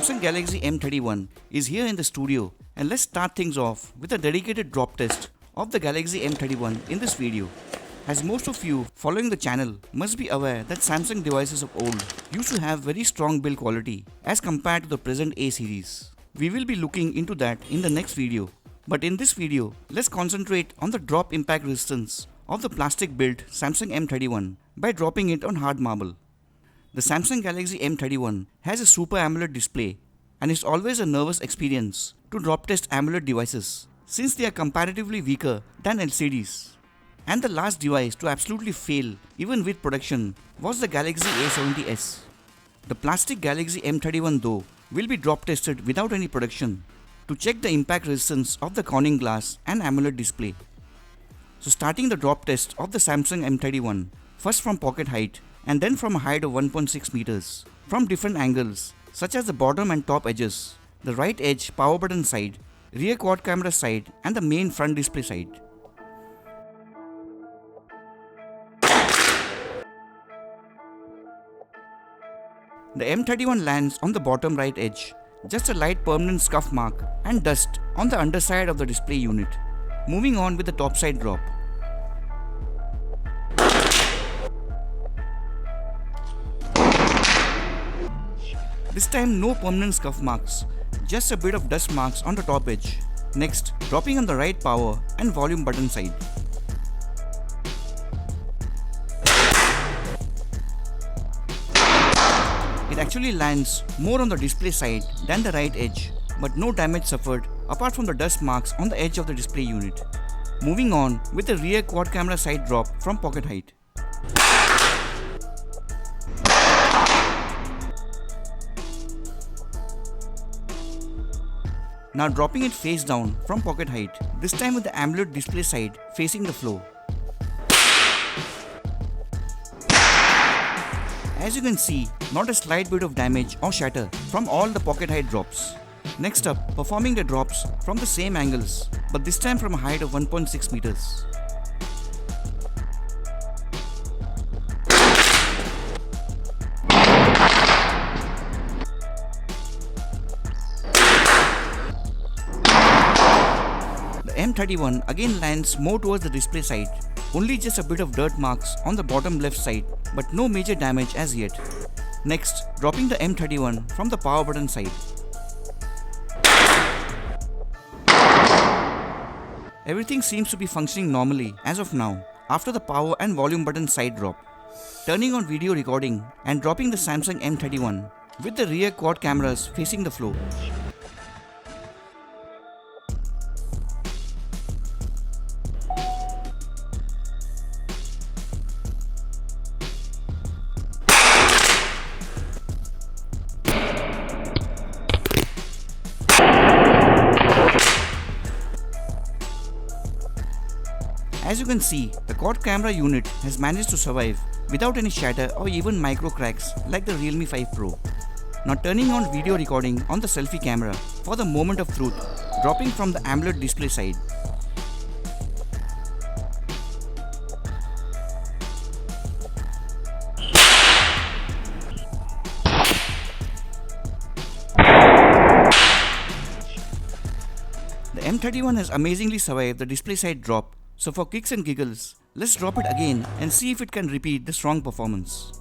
Samsung Galaxy M31 is here in the studio, and let's start things off with a dedicated drop test of the Galaxy M31 in this video. As most of you following the channel must be aware that Samsung devices of old used to have very strong build quality as compared to the present A series. We will be looking into that in the next video, but in this video, let's concentrate on the drop impact resistance of the plastic built Samsung M31 by dropping it on hard marble. The Samsung Galaxy M31 has a Super AMOLED display, and it's always a nervous experience to drop test AMOLED devices since they are comparatively weaker than LCDs. And the last device to absolutely fail even with production was the Galaxy A70s. The plastic Galaxy M31 though will be drop tested without any production to check the impact resistance of the Corning glass and AMOLED display. So starting the drop test of the Samsung M31, first from pocket height and then from a height of 1.6 meters from different angles such as the bottom and top edges, the right edge power button side, rear quad camera side and the main front display side. The M31 lands on the bottom right edge, just a light permanent scuff mark and dust on the underside of the display unit. Moving on with the topside drop. This time no permanent scuff marks, just a bit of dust marks on the top edge. Next, dropping on the right power and volume button side. It actually lands more on the display side than the right edge, but no damage suffered apart from the dust marks on the edge of the display unit. Moving on with the rear quad camera side drop from pocket height. Now dropping it face down from pocket height, this time with the AMOLED display side facing the floor. As you can see, not a slight bit of damage or shatter from all the pocket height drops. Next up, performing the drops from the same angles, but this time from a height of 1.6 meters. The M31 again lands more towards the display side, only just a bit of dirt marks on the bottom left side, but no major damage as yet. Next, dropping the M31 from the power button side. Everything seems to be functioning normally as of now after the power and volume button side drop. Turning on video recording and dropping the Samsung M31 with the rear quad cameras facing the floor. As you can see, the quad camera unit has managed to survive without any shatter or even micro cracks like the Realme 5 Pro. Now turning on video recording on the selfie camera for the moment of truth, dropping from the AMOLED display side. The M31 has amazingly survived the display side drop. So for kicks and giggles, let's drop it again and see if it can repeat the strong performance.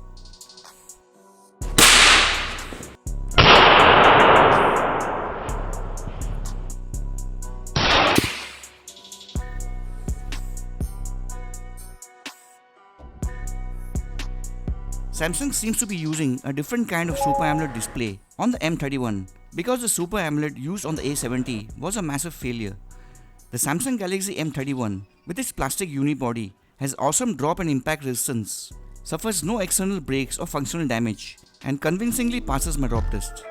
Samsung seems to be using a different kind of Super AMOLED display on the M31 because the Super AMOLED used on the A70 was a massive failure. The Samsung Galaxy M31 with its plastic unibody has awesome drop and impact resistance, suffers no external breaks or functional damage, and convincingly passes my drop test.